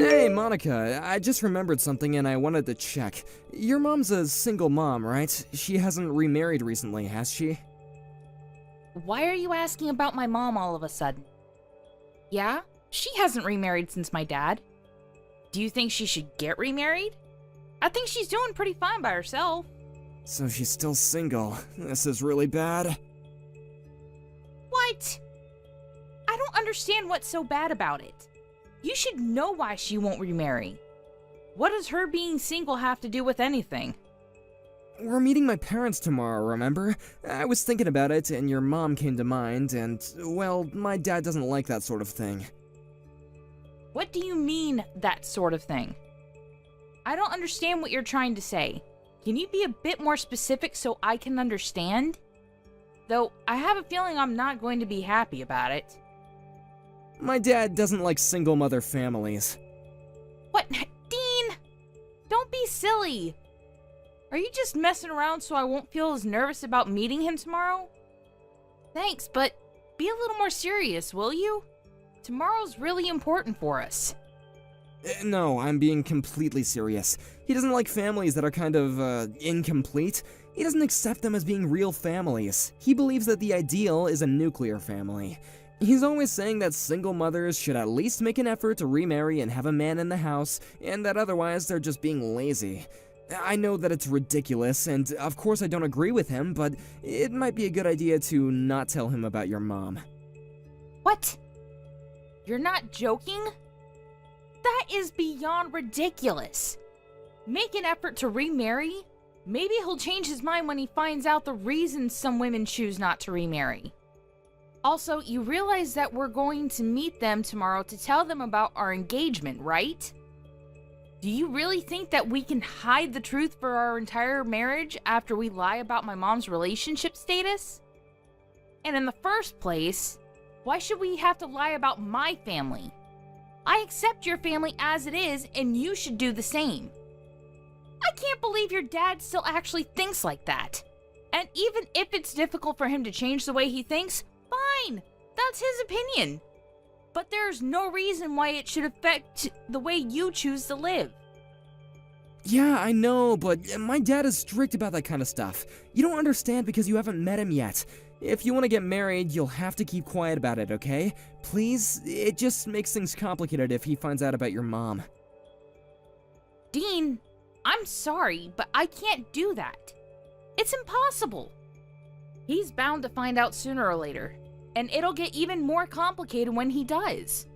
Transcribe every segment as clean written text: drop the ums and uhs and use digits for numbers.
Hey, Monica, I just remembered something and I wanted to check. Your mom's a single mom, right? She hasn't remarried recently, has she? Why are you asking about my mom all of a sudden? Yeah, she hasn't remarried since my dad. Do you think she should get remarried? I think she's doing pretty fine by herself. So she's still single. This is really bad. What? I don't understand what's so bad about it. You should know why she won't remarry. What does her being single have to do with anything? We're meeting my parents tomorrow, remember? I was thinking about it and your mom came to mind and, well, my dad doesn't like that sort of thing. What do you mean, that sort of thing? I don't understand what you're trying to say. Can you be a bit more specific so I can understand? Though, I have a feeling I'm not going to be happy about it. My dad doesn't like single mother families. What? Dean! Don't be silly! Are you just messing around so I won't feel as nervous about meeting him tomorrow? Thanks, but be a little more serious, will you? Tomorrow's really important for us. No, I'm being completely serious. He doesn't like families that are kind of, incomplete. He doesn't accept them as being real families. He believes that the ideal is a nuclear family. He's always saying that single mothers should at least make an effort to remarry and have a man in the house, and that otherwise they're just being lazy. I know that it's ridiculous, and of course I don't agree with him, but it might be a good idea to not tell him about your mom. What? You're not joking? That is beyond ridiculous. Make an effort to remarry? Maybe he'll change his mind when he finds out the reasons some women choose not to remarry. Also, you realize that we're going to meet them tomorrow to tell them about our engagement, right? Do you really think that we can hide the truth for our entire marriage after we lie about my mom's relationship status? And in the first place, why should we have to lie about my family? I accept your family as it is, and you should do the same. I can't believe your dad still actually thinks like that. And even if it's difficult for him to change the way he thinks, fine, that's his opinion. But there's no reason why it should affect the way you choose to live. Yeah, I know, but my dad is strict about that kind of stuff. You don't understand because you haven't met him yet. If you want to get married, you'll have to keep quiet about it, okay? Please? It just makes things complicated if he finds out about your mom. Dean, I'm sorry, but I can't do that. It's impossible. He's bound to find out sooner or later, and it'll get even more complicated when he does.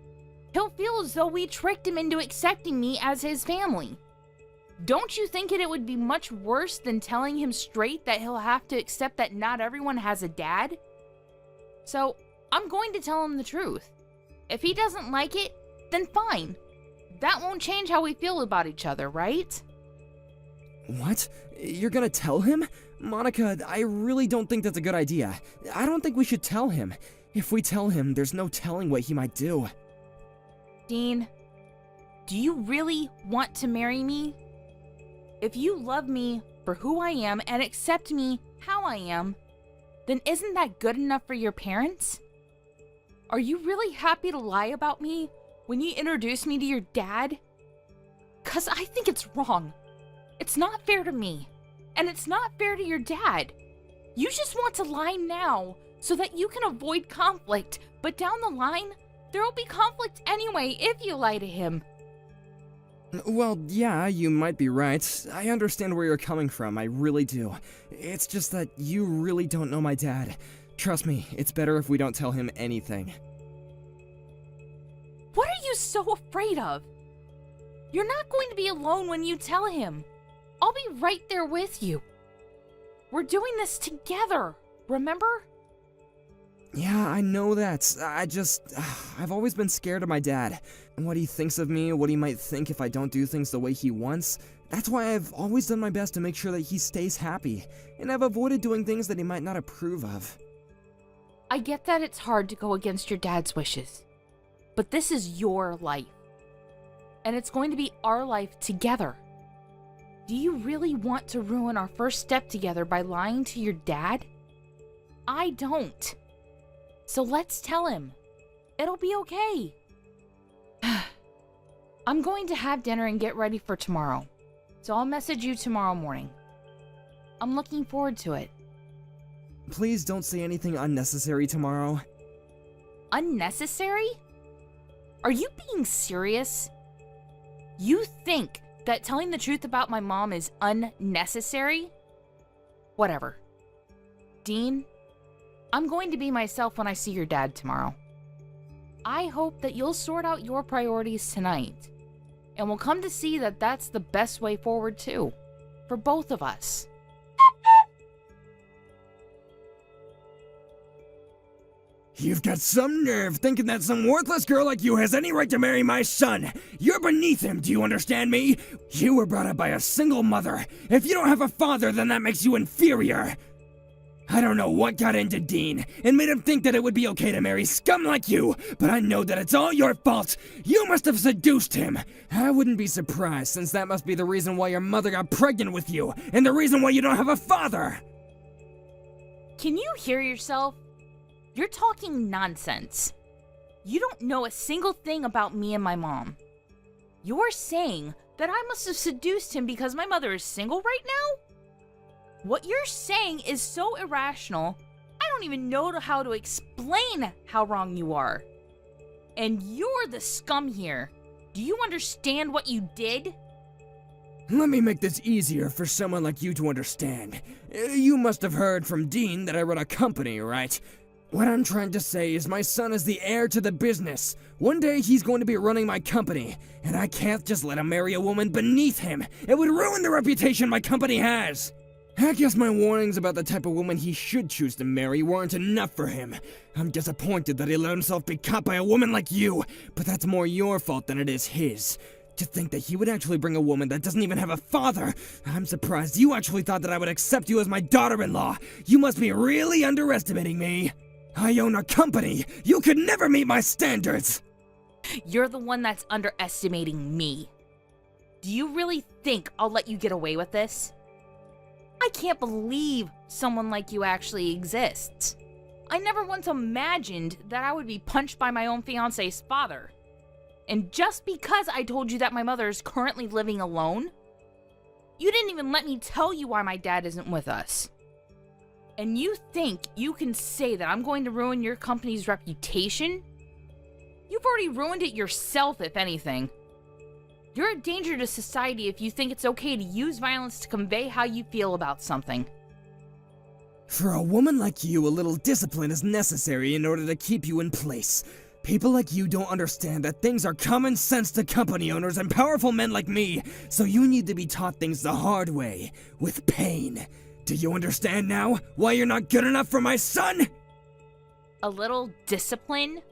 He'll feel as though we tricked him into accepting me as his family. Don't you think it would be much worse than telling him straight that he'll have to accept that not everyone has a dad? So, I'm going to tell him the truth. If he doesn't like it, then fine. That won't change how we feel about each other, right? What? You're gonna tell him? Monica, I really don't think that's a good idea. I don't think we should tell him. If we tell him, there's no telling what he might do. Dean, do you really want to marry me? If you love me for who I am and accept me how I am, then isn't that good enough for your parents? Are you really happy to lie about me when you introduce me to your dad? 'Cause I think it's wrong. It's not fair to me, and it's not fair to your dad. You just want to lie now so that you can avoid conflict, but down the line, there'll be conflict anyway if you lie to him. Well, yeah, you might be right. I understand where you're coming from, I really do. It's just that you really don't know my dad. Trust me, it's better if we don't tell him anything. What are you so afraid of? You're not going to be alone when you tell him. I'll be right there with you. We're doing this together, remember? Yeah, I know that. I've always been scared of my dad. And what he thinks of me, what he might think if I don't do things the way he wants. That's why I've always done my best to make sure that he stays happy. And I've avoided doing things that he might not approve of. I get that it's hard to go against your dad's wishes. But this is your life. And it's going to be our life together. Do you really want to ruin our first step together by lying to your dad? I don't. So let's tell him. It'll be okay. I'm going to have dinner and get ready for tomorrow, so I'll message you tomorrow morning. I'm looking forward to it. Please don't say anything unnecessary tomorrow. Unnecessary? Are you being serious? You think that telling the truth about my mom is unnecessary? Whatever. Dean, I'm going to be myself when I see your dad tomorrow. I hope that you'll sort out your priorities tonight, and we'll come to see that that's the best way forward too, for both of us. You've got some nerve thinking that some worthless girl like you has any right to marry my son. You're beneath him, do you understand me? You were brought up by a single mother. If you don't have a father, then that makes you inferior. I don't know what got into Dean and made him think that it would be okay to marry scum like you, but I know that it's all your fault. You must have seduced him. I wouldn't be surprised, since that must be the reason why your mother got pregnant with you, and the reason why you don't have a father. Can you hear yourself? You're talking nonsense. You don't know a single thing about me and my mom. You're saying that I must have seduced him because my mother is single right now? What you're saying is so irrational, I don't even know how to explain how wrong you are. And you're the scum here. Do you understand what you did? Let me make this easier for someone like you to understand. You must have heard from Dean that I run a company, right? What I'm trying to say is my son is the heir to the business. One day he's going to be running my company, and I can't just let him marry a woman beneath him. It would ruin the reputation my company has. I guess my warnings about the type of woman he should choose to marry weren't enough for him. I'm disappointed that he let himself be caught by a woman like you, but that's more your fault than it is his. To think that he would actually bring a woman that doesn't even have a father. I'm surprised you actually thought that I would accept you as my daughter-in-law. You must be really underestimating me. I own a company. You could never meet my standards. You're the one that's underestimating me. Do you really think I'll let you get away with this? I can't believe someone like you actually exists. I never once imagined that I would be punched by my own fiance's father. And just because I told you that my mother is currently living alone, you didn't even let me tell you why my dad isn't with us. And you think you can say that I'm going to ruin your company's reputation? You've already ruined it yourself, if anything. You're a danger to society if you think it's okay to use violence to convey how you feel about something. For a woman like you, a little discipline is necessary in order to keep you in place. People like you don't understand that things are common sense to company owners and powerful men like me, so you need to be taught things the hard way, with pain. Do you understand now why you're not good enough for my son? A little discipline?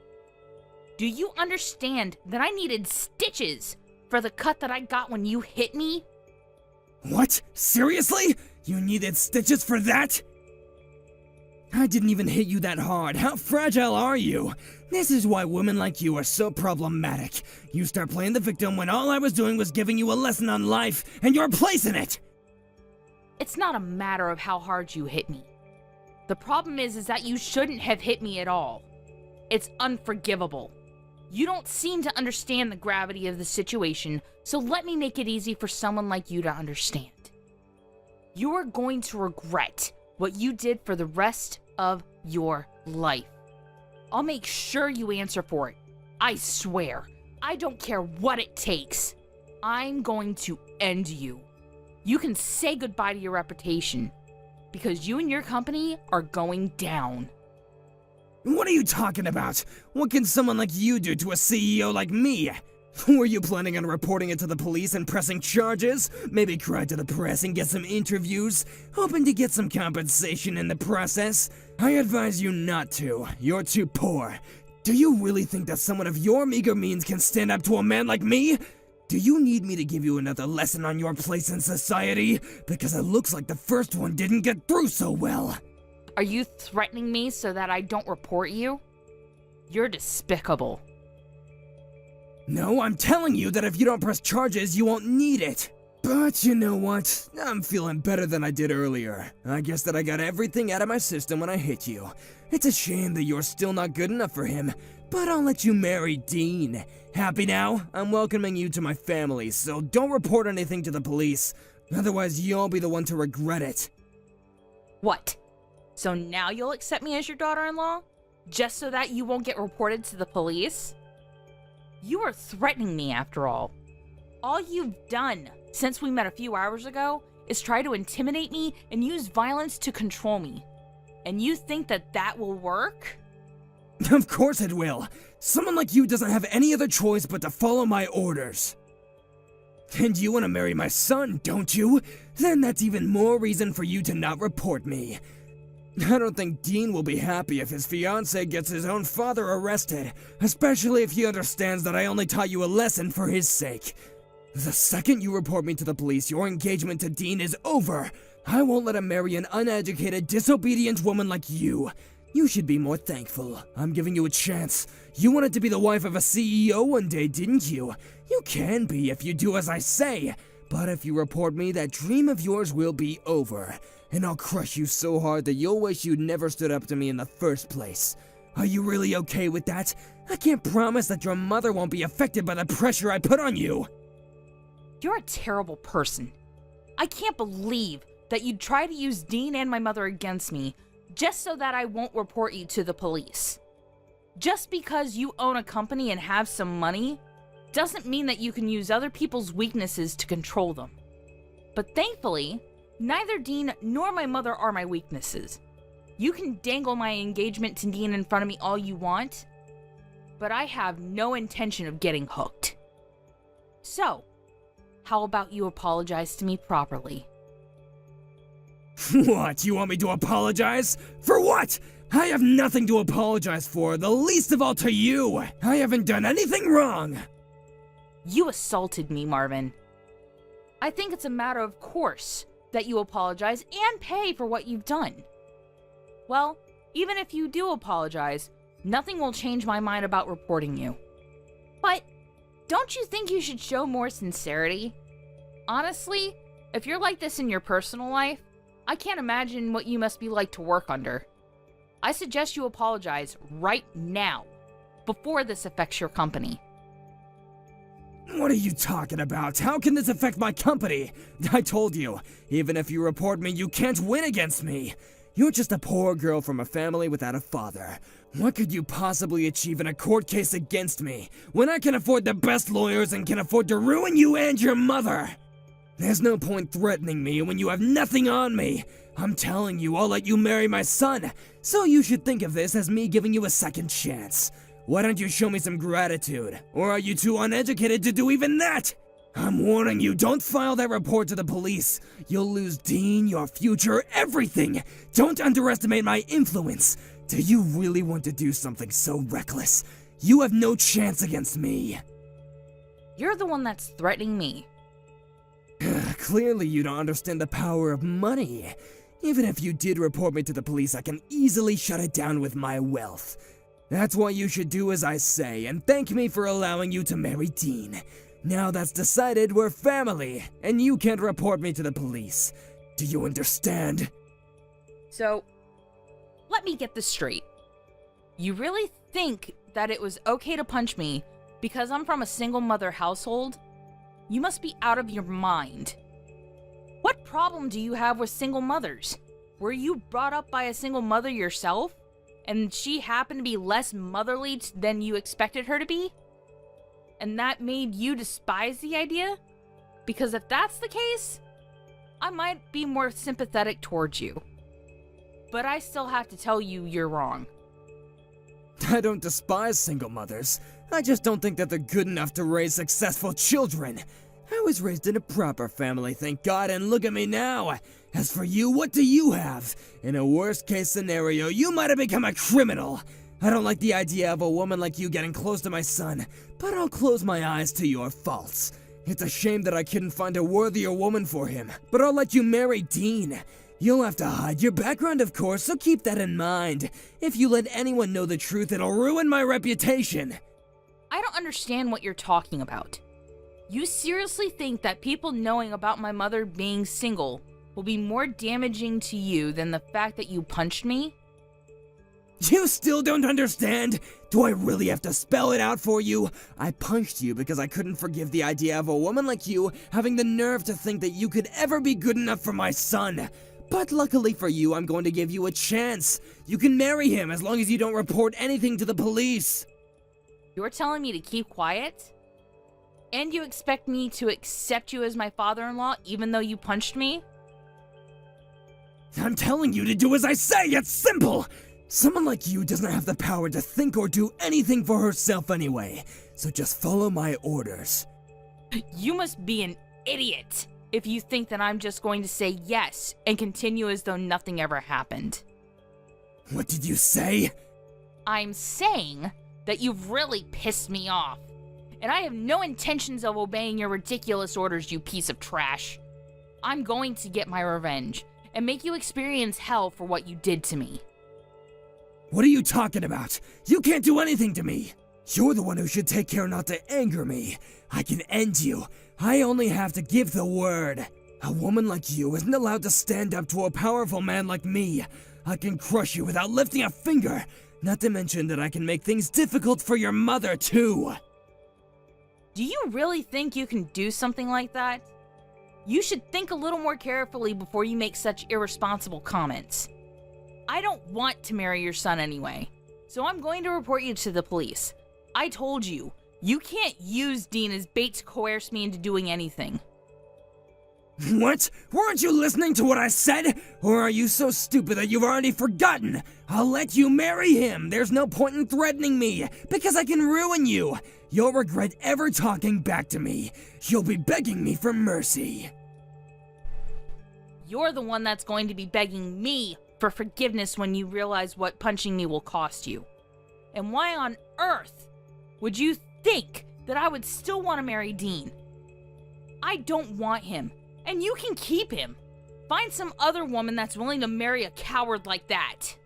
Do you understand that I needed stitches for the cut that I got when you hit me? What? Seriously? You needed stitches for that? I didn't even hit you that hard. How fragile are you? This is why women like you are so problematic. You start playing the victim when all I was doing was giving you a lesson on life, and your place in it! It's not a matter of how hard you hit me. The problem is that you shouldn't have hit me at all. It's unforgivable. You don't seem to understand the gravity of the situation, so let me make it easy for someone like you to understand. You are going to regret what you did for the rest of your life. I'll make sure you answer for it. I swear. I don't care what it takes. I'm going to end you. You can say goodbye to your reputation, because you and your company are going down. What are you talking about? What can someone like you do to a CEO like me? Were you planning on reporting it to the police and pressing charges? Maybe cry to the press and get some interviews? Hoping to get some compensation in the process? I advise you not to. You're too poor. Do you really think that someone of your meager means can stand up to a man like me? Do you need me to give you another lesson on your place in society? Because it looks like the first one didn't get through so well. Are you threatening me so that I don't report you? You're despicable. No, I'm telling you that if you don't press charges, you won't need it. But you know what? I'm feeling better than I did earlier. I guess that I got everything out of my system when I hit you. It's a shame that you're still not good enough for him, but I'll let you marry Dean. Happy now? I'm welcoming you to my family, so don't report anything to the police. Otherwise, you'll be the one to regret it. What? So now you'll accept me as your daughter-in-law? Just so that you won't get reported to the police? You are threatening me, after all. All you've done since we met a few hours ago is try to intimidate me and use violence to control me. And you think that that will work? Of course it will. Someone like you doesn't have any other choice but to follow my orders. And you want to marry my son, don't you? Then that's even more reason for you to not report me. I don't think Dean will be happy if his fiancée gets his own father arrested, especially if he understands that I only taught you a lesson for his sake. The second you report me to the police, your engagement to Dean is over. I won't let him marry an uneducated, disobedient woman like you. You should be more thankful. I'm giving you a chance. You wanted to be the wife of a CEO one day, didn't you? You can be if you do as I say. But if you report me, that dream of yours will be over. And I'll crush you so hard that you'll wish you'd never stood up to me in the first place. Are you really okay with that? I can't promise that your mother won't be affected by the pressure I put on you. You're a terrible person. I can't believe that you'd try to use Dean and my mother against me just so that I won't report you to the police. Just because you own a company and have some money doesn't mean that you can use other people's weaknesses to control them. But thankfully, neither Dean nor my mother are my weaknesses. You can dangle my engagement to Dean in front of me all you want, but I have no intention of getting hooked. So, how about you apologize to me properly? What, you want me to apologize? For what? I have nothing to apologize for, the least of all to you. I haven't done anything wrong. You assaulted me, Marvin. I think it's a matter of course that you apologize and pay for what you've done. Well, even if you do apologize, nothing will change my mind about reporting you. But don't you think you should show more sincerity? Honestly, if you're like this in your personal life, I can't imagine what you must be like to work under. I suggest you apologize right now, before this affects your company. What are you talking about? How can this affect my company? I told you, even if you report me, you can't win against me. You're just a poor girl from a family without a father. What could you possibly achieve in a court case against me, when I can afford the best lawyers and can afford to ruin you and your mother? There's no point threatening me when you have nothing on me. I'm telling you, I'll let you marry my son, so you should think of this as me giving you a second chance. Why don't you show me some gratitude? Or are you too uneducated to do even that? I'm warning you, don't file that report to the police. You'll lose Dean, your future, everything. Don't underestimate my influence. Do you really want to do something so reckless? You have no chance against me. You're the one that's threatening me. Clearly you don't understand the power of money. Even if you did report me to the police, I can easily shut it down with my wealth. That's why you should do as I say, and thank me for allowing you to marry Dean. Now that's decided, we're family, and you can't report me to the police. Do you understand? So, let me get this straight. You really think that it was okay to punch me because I'm from a single mother household? You must be out of your mind. What problem do you have with single mothers? Were you brought up by a single mother yourself? And she happened to be less motherly than you expected her to be? And that made you despise the idea? Because if that's the case, I might be more sympathetic towards you. But I still have to tell you you're wrong. I don't despise single mothers. I just don't think that they're good enough to raise successful children. I was raised in a proper family, thank God, and look at me now. As for you, what do you have? In a worst-case scenario, you might have become a criminal. I don't like the idea of a woman like you getting close to my son, but I'll close my eyes to your faults. It's a shame that I couldn't find a worthier woman for him, but I'll let you marry Dean. You'll have to hide your background, of course, so keep that in mind. If you let anyone know the truth, it'll ruin my reputation. I don't understand what you're talking about. You seriously think that people knowing about my mother being single will be more damaging to you than the fact that you punched me? You still don't understand? Do I really have to spell it out for you? I punched you because I couldn't forgive the idea of a woman like you having the nerve to think that you could ever be good enough for my son. But luckily for you, I'm going to give you a chance. You can marry him as long as you don't report anything to the police. You're telling me to keep quiet? And you expect me to accept you as my father-in-law even though you punched me? I'm telling you to do as I say, it's simple! Someone like you doesn't have the power to think or do anything for herself anyway, so just follow my orders. You must be an idiot if you think that I'm just going to say yes and continue as though nothing ever happened. What did you say? I'm saying that you've really pissed me off, and I have no intentions of obeying your ridiculous orders, you piece of trash. I'm going to get my revenge and make you experience hell for what you did to me. What are you talking about? You can't do anything to me. You're the one who should take care not to anger me. I can end you. I only have to give the word. A woman like you isn't allowed to stand up to a powerful man like me. I can crush you without lifting a finger. Not to mention that I can make things difficult for your mother, too. Do you really think you can do something like that? You should think a little more carefully before you make such irresponsible comments. I don't want to marry your son anyway, so I'm going to report you to the police. I told you, you can't use Dean as bait to coerce me into doing anything. What? Weren't you listening to what I said? Or are you so stupid that you've already forgotten? I'll let you marry him. There's no point in threatening me, because I can ruin you. You'll regret ever talking back to me. You'll be begging me for mercy. You're the one that's going to be begging me for forgiveness when you realize what punching me will cost you. And why on earth would you think that I would still want to marry Dean? I don't want him. And you can keep him. Find some other woman that's willing to marry a coward like that.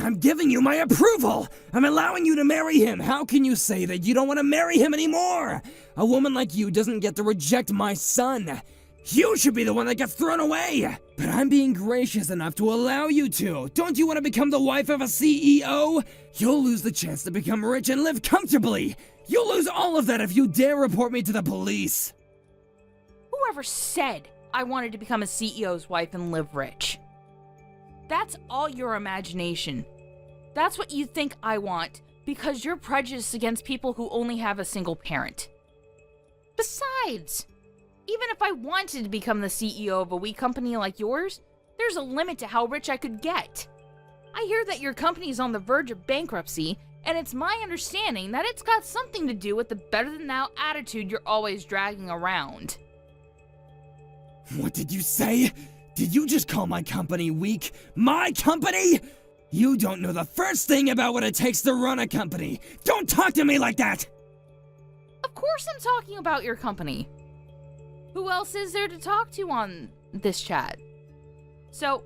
I'm giving you my approval! I'm allowing you to marry him! How can you say that you don't want to marry him anymore? A woman like you doesn't get to reject my son. You should be the one that gets thrown away! But I'm being gracious enough to allow you to. Don't you want to become the wife of a CEO? You'll lose the chance to become rich and live comfortably! You'll lose all of that if you dare report me to the police! Whoever said I wanted to become a CEO's wife and live rich? That's all your imagination. That's what you think I want because you're prejudiced against people who only have a single parent. Besides, even if I wanted to become the CEO of a wee company like yours, there's a limit to how rich I could get. I hear that your company's on the verge of bankruptcy, and it's my understanding that it's got something to do with the better-than-thou attitude you're always dragging around. What did you say? Did you just call my company weak? My company? You don't know the first thing about what it takes to run a company. Don't talk to me like that! Of course I'm talking about your company. Who else is there to talk to on this chat? So,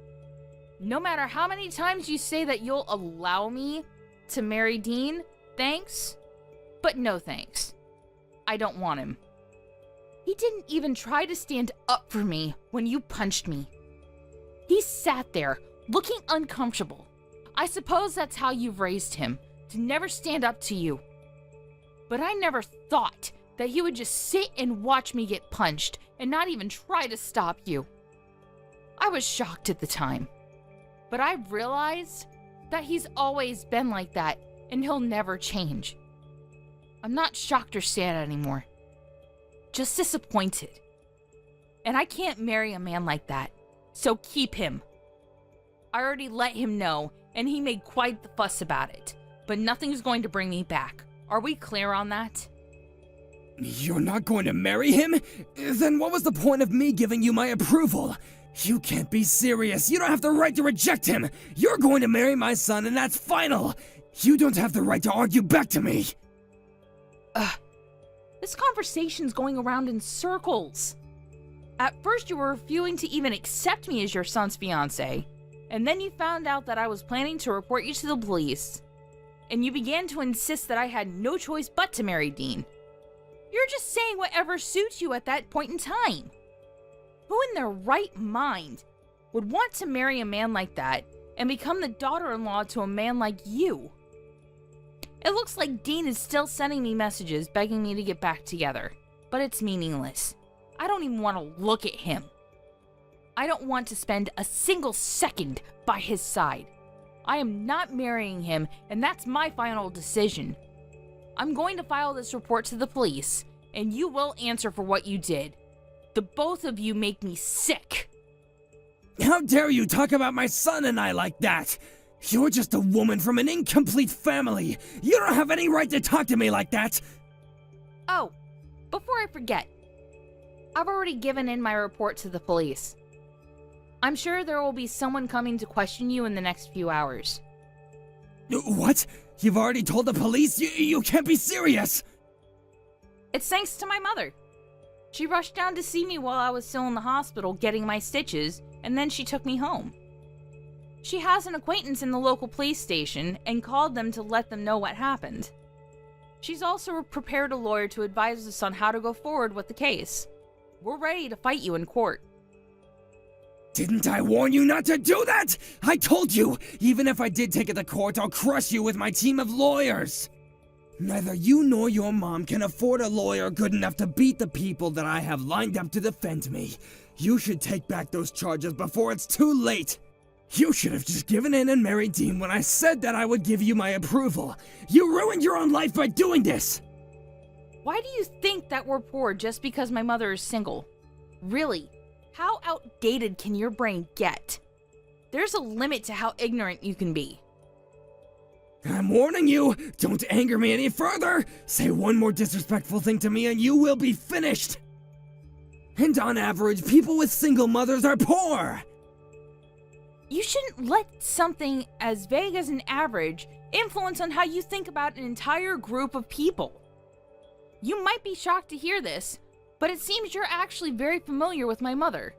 no matter how many times you say that you'll allow me to marry Dean, thanks, but no thanks. I don't want him. He didn't even try to stand up for me when you punched me. He sat there, looking uncomfortable. I suppose that's how you've raised him, to never stand up to you. But I never thought that he would just sit and watch me get punched and not even try to stop you. I was shocked at the time. But I realized that he's always been like that and he'll never change. I'm not shocked or sad anymore. Just disappointed. And I can't marry a man like that, so keep him. I already let him know, and he made quite the fuss about it, but nothing's going to bring me back. Are we clear on that? You're not going to marry him? Then what was the point of me giving you my approval? You can't be serious. You don't have the right to reject him. You're going to marry my son, and that's final. You don't have the right to argue back to me. This conversation's going around in circles. At first you were refusing to even accept me as your son's fiancé, and then you found out that I was planning to report you to the police, and you began to insist that I had no choice but to marry Dean. You're just saying whatever suits you at that point in time. Who in their right mind would want to marry a man like that and become the daughter-in-law to a man like you. It looks like Dean is still sending me messages begging me to get back together, but it's meaningless. I don't even want to look at him. I don't want to spend a single second by his side. I am not marrying him, and that's my final decision. I'm going to file this report to the police, and you will answer for what you did. The both of you make me sick. How dare you talk about my son and I like that? You're just a woman from an incomplete family. You don't have any right to talk to me like that. Oh, before I forget, I've already given in my report to the police. I'm sure there will be someone coming to question you in the next few hours. What? You've already told the police? You can't be serious! It's thanks to my mother. She rushed down to see me while I was still in the hospital getting my stitches, and then she took me home. She has an acquaintance in the local police station and called them to let them know what happened. She's also prepared a lawyer to advise us on how to go forward with the case. We're ready to fight you in court. Didn't I warn you not to do that? I told you! Even if I did take it to court, I'll crush you with my team of lawyers! Neither you nor your mom can afford a lawyer good enough to beat the people that I have lined up to defend me. You should take back those charges before it's too late! You should have just given in and married Dean when I said that I would give you my approval. You ruined your own life by doing this! Why do you think that we're poor just because my mother is single? Really, how outdated can your brain get? There's a limit to how ignorant you can be. I'm warning you, don't anger me any further! Say one more disrespectful thing to me and you will be finished! And on average, people with single mothers are poor! You shouldn't let something as vague as an average influence on how you think about an entire group of people. You might be shocked to hear this, but it seems you're actually very familiar with my mother.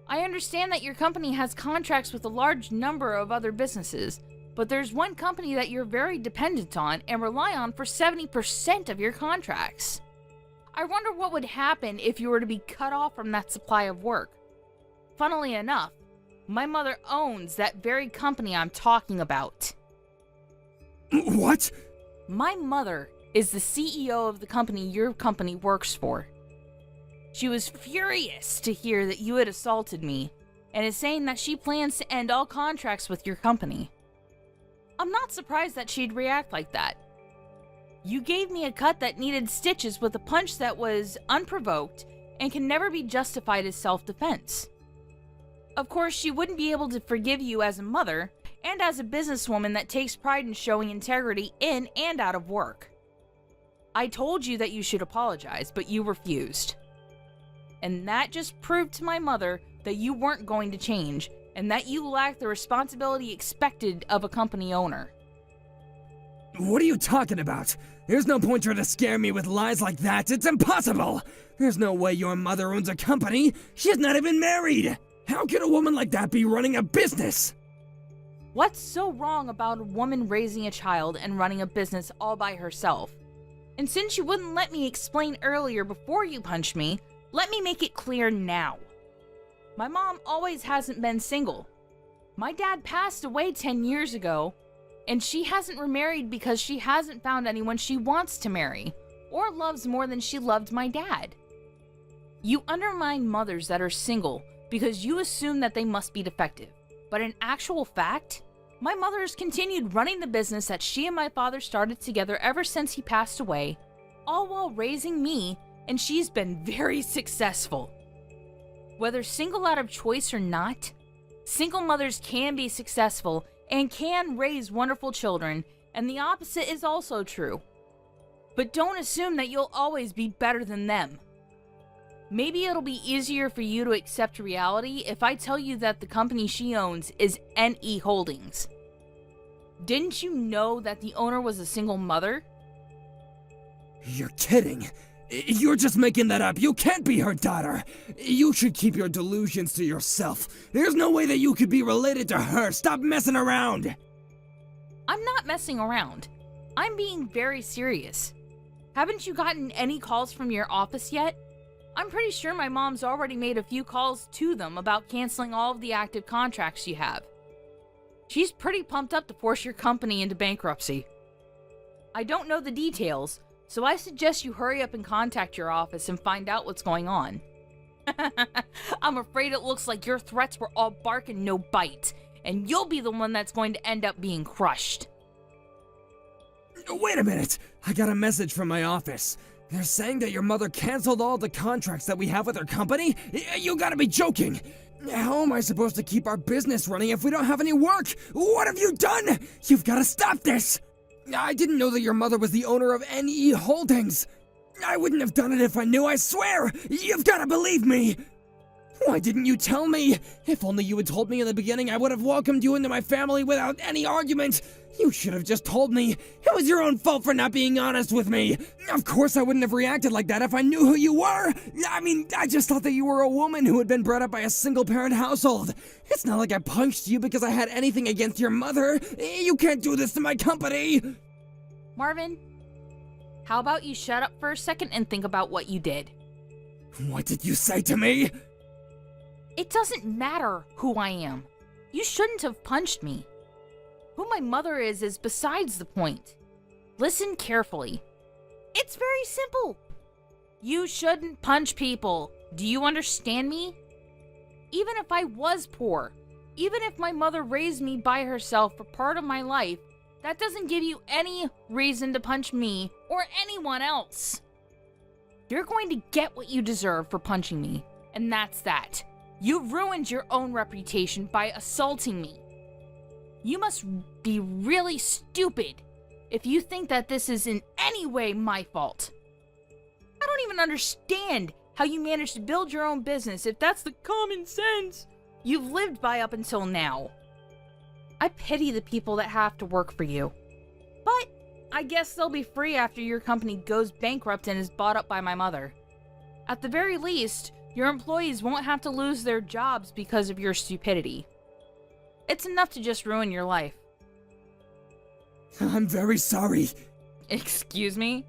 I understand that your company has contracts with a large number of other businesses, but there's one company that you're very dependent on and rely on for 70% of your contracts. I wonder what would happen if you were to be cut off from that supply of work. Funnily enough, my mother owns that very company I'm talking about. What? My mother is the CEO of the company your company works for. She was furious to hear that you had assaulted me, and is saying that she plans to end all contracts with your company. I'm not surprised that she'd react like that. You gave me a cut that needed stitches with a punch that was unprovoked and can never be justified as self-defense. Of course, she wouldn't be able to forgive you as a mother and as a businesswoman that takes pride in showing integrity in and out of work. I told you that you should apologize, but you refused. And that just proved to my mother that you weren't going to change, and that you lack the responsibility expected of a company owner. What are you talking about? There's no point trying to scare me with lies like that. It's impossible! There's no way your mother owns a company. She's not even married! How can a woman like that be running a business? What's so wrong about a woman raising a child and running a business all by herself? And since you wouldn't let me explain earlier before you punched me, let me make it clear now. My mom always hasn't been single. My dad passed away 10 years ago, and she hasn't remarried because she hasn't found anyone she wants to marry, or loves more than she loved my dad. You undermine mothers that are single because you assume that they must be defective. But in actual fact, my mother has continued running the business that she and my father started together ever since he passed away, all while raising me, and she's been very successful. Whether single out of choice or not, single mothers can be successful and can raise wonderful children, and the opposite is also true. But don't assume that you'll always be better than them. Maybe it'll be easier for you to accept reality if I tell you that the company she owns is NE Holdings. Didn't you know that the owner was a single mother? You're kidding. You're just making that up. You can't be her daughter. You should keep your delusions to yourself. There's no way that you could be related to her. Stop messing around. I'm not messing around. I'm being very serious. Haven't you gotten any calls from your office yet? I'm pretty sure my mom's already made a few calls to them about canceling all of the active contracts you have. She's pretty pumped up to force your company into bankruptcy. I don't know the details, so I suggest you hurry up and contact your office and find out what's going on. I'm afraid it looks like your threats were all bark and no bite, and you'll be the one that's going to end up being crushed. Wait a minute! I got a message from my office. They're saying that your mother canceled all the contracts that we have with her company? You gotta be joking! How am I supposed to keep our business running if we don't have any work? What have you done? You've gotta stop this! I didn't know that your mother was the owner of NE Holdings. I wouldn't have done it if I knew, I swear! You've gotta believe me! Why didn't you tell me? If only you had told me in the beginning, I would have welcomed you into my family without any argument. You should have just told me. It was your own fault for not being honest with me. Of course I wouldn't have reacted like that if I knew who you were. I mean, I just thought that you were a woman who had been brought up by a single-parent household. It's not like I punched you because I had anything against your mother. You can't do this to my company. Marvin, how about you shut up for a second and think about what you did? What did you say to me? It doesn't matter who I am. You shouldn't have punched me. Who my mother is besides the point. Listen carefully. It's very simple. You shouldn't punch people. Do you understand me? Even if I was poor, even if my mother raised me by herself for part of my life, that doesn't give you any reason to punch me or anyone else. You're going to get what you deserve for punching me, and that's that. You ruined your own reputation by assaulting me. You must be really stupid if you think that this is in any way my fault. I don't even understand how you managed to build your own business if that's the common sense you've lived by up until now. I pity the people that have to work for you. But I guess they'll be free after your company goes bankrupt and is bought up by my mother. At the very least, your employees won't have to lose their jobs because of your stupidity. It's enough to just ruin your life. I'm very sorry. Excuse me?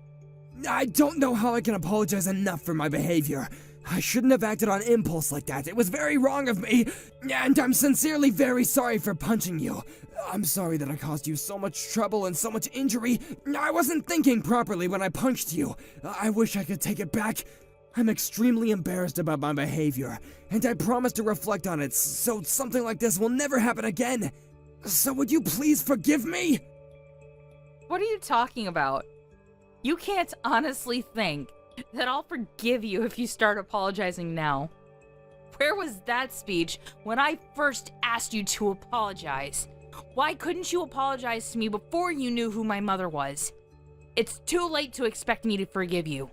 I don't know how I can apologize enough for my behavior. I shouldn't have acted on impulse like that. It was very wrong of me, and I'm sincerely very sorry for punching you. I'm sorry that I caused you so much trouble and so much injury. I wasn't thinking properly when I punched you. I wish I could take it back. I'm extremely embarrassed about my behavior, and I promise to reflect on it so something like this will never happen again. So would you please forgive me? What are you talking about? You can't honestly think that I'll forgive you if you start apologizing now. Where was that speech when I first asked you to apologize? Why couldn't you apologize to me before you knew who my mother was? It's too late to expect me to forgive you.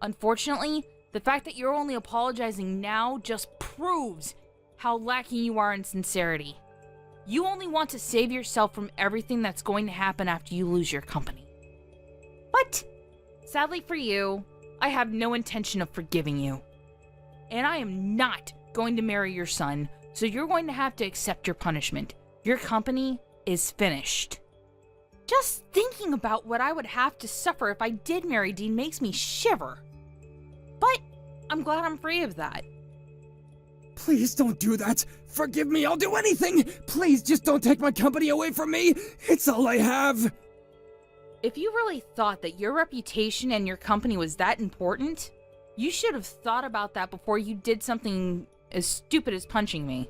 Unfortunately, the fact that you're only apologizing now just proves how lacking you are in sincerity. You only want to save yourself from everything that's going to happen after you lose your company. But, sadly for you, I have no intention of forgiving you. And I am not going to marry your son, so you're going to have to accept your punishment. Your company is finished. Just thinking about what I would have to suffer if I did marry Dean makes me shiver. But I'm glad I'm free of that. Please don't do that. Forgive me, I'll do anything. Please just don't take my company away from me. It's all I have. If you really thought that your reputation and your company was that important, you should have thought about that before you did something as stupid as punching me.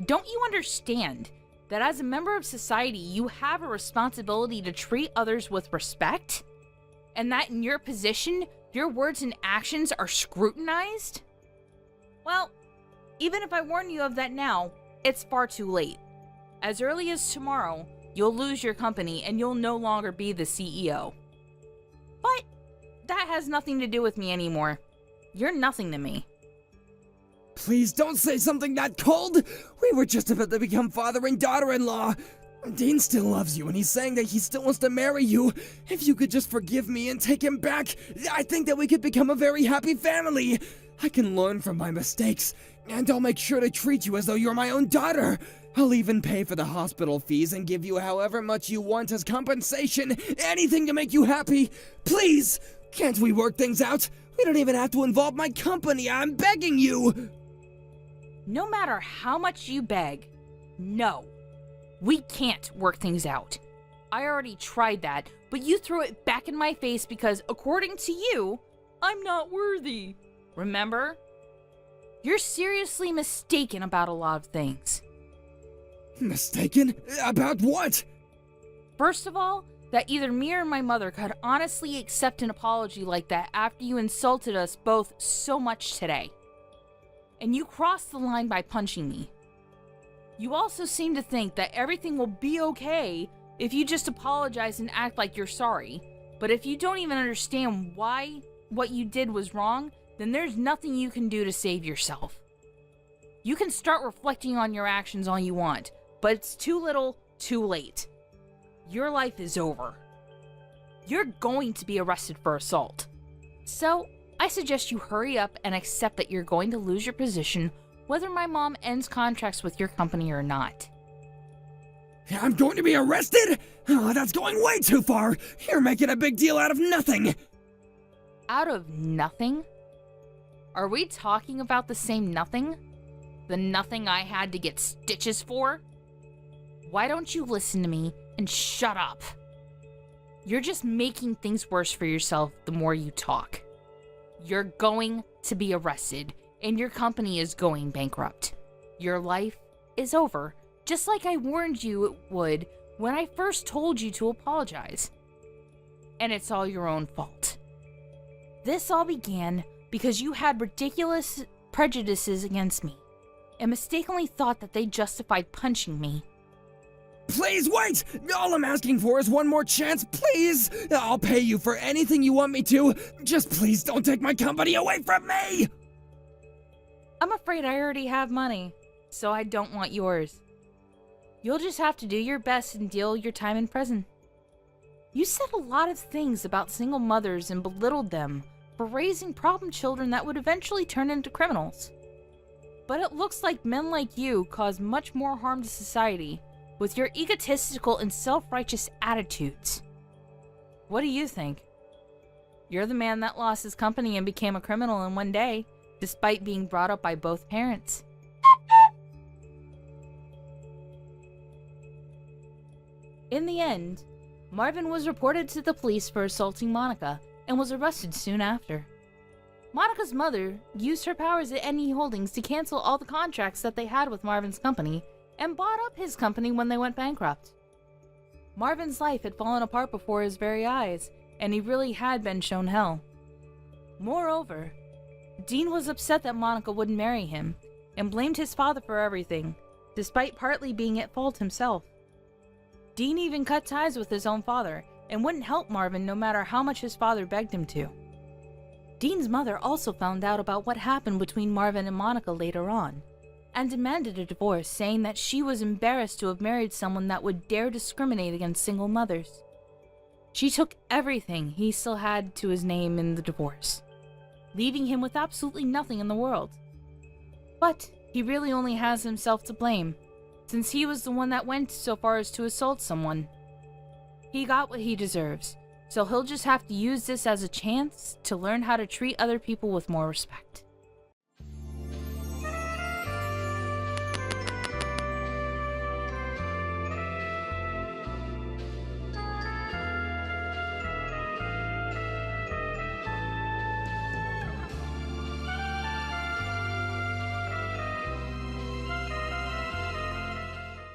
Don't you understand that as a member of society, you have a responsibility to treat others with respect? And that in your position, your words and actions are scrutinized? Well, even if I warn you of that now, it's far too late. As early as tomorrow, you'll lose your company and you'll no longer be the CEO. But that has nothing to do with me anymore. You're nothing to me. Please don't say something that cold. We were just about to become father and daughter-in-law. Dean still loves you, and he's saying that he still wants to marry you. If you could just forgive me and take him back, I think that we could become a very happy family. I can learn from my mistakes, and I'll make sure to treat you as though you're my own daughter. I'll even pay for the hospital fees and give you however much you want as compensation. Anything to make you happy. Please, can't we work things out? We don't even have to involve my company. I'm begging you. No matter how much you beg, no. We can't work things out. I already tried that, but you threw it back in my face because, according to you, I'm not worthy. Remember? You're seriously mistaken about a lot of things. Mistaken? About what? First of all, that either me or my mother could honestly accept an apology like that after you insulted us both so much today. And you crossed the line by punching me. You also seem to think that everything will be okay if you just apologize and act like you're sorry. But if you don't even understand why what you did was wrong, then there's nothing you can do to save yourself. You can start reflecting on your actions all you want, but it's too little, too late. Your life is over. You're going to be arrested for assault. So, I suggest you hurry up and accept that you're going to lose your position whether my mom ends contracts with your company or not. I'm going to be arrested? Oh, that's going way too far. You're making a big deal out of nothing. Out of nothing? Are we talking about the same nothing? The nothing I had to get stitches for? Why don't you listen to me and shut up? You're just making things worse for yourself the more you talk. You're going to be arrested, and your company is going bankrupt. Your life is over, just like I warned you it would when I first told you to apologize. And it's all your own fault. This all began because you had ridiculous prejudices against me, and mistakenly thought that they justified punching me. Please wait! All I'm asking for is one more chance, please! I'll pay you for anything you want me to. Just please don't take my company away from me! I'm afraid I already have money, so I don't want yours. You'll just have to do your best and deal your time in prison. You said a lot of things about single mothers and belittled them for raising problem children that would eventually turn into criminals. But it looks like men like you cause much more harm to society with your egotistical and self-righteous attitudes. What do you think? You're the man that lost his company and became a criminal in one day, despite being brought up by both parents. In the end, Marvin was reported to the police for assaulting Monica and was arrested soon after. Monica's mother used her powers at NE Holdings to cancel all the contracts that they had with Marvin's company and bought up his company when they went bankrupt. Marvin's life had fallen apart before his very eyes, and he really had been shown hell. Moreover, Dean was upset that Monica wouldn't marry him, and blamed his father for everything, despite partly being at fault himself. Dean even cut ties with his own father, and wouldn't help Marvin no matter how much his father begged him to. Dean's mother also found out about what happened between Marvin and Monica later on, and demanded a divorce, saying that she was embarrassed to have married someone that would dare discriminate against single mothers. She took everything he still had to his name in the divorce, leaving him with absolutely nothing in the world. But he really only has himself to blame, since he was the one that went so far as to assault someone. He got what he deserves, so he'll just have to use this as a chance to learn how to treat other people with more respect.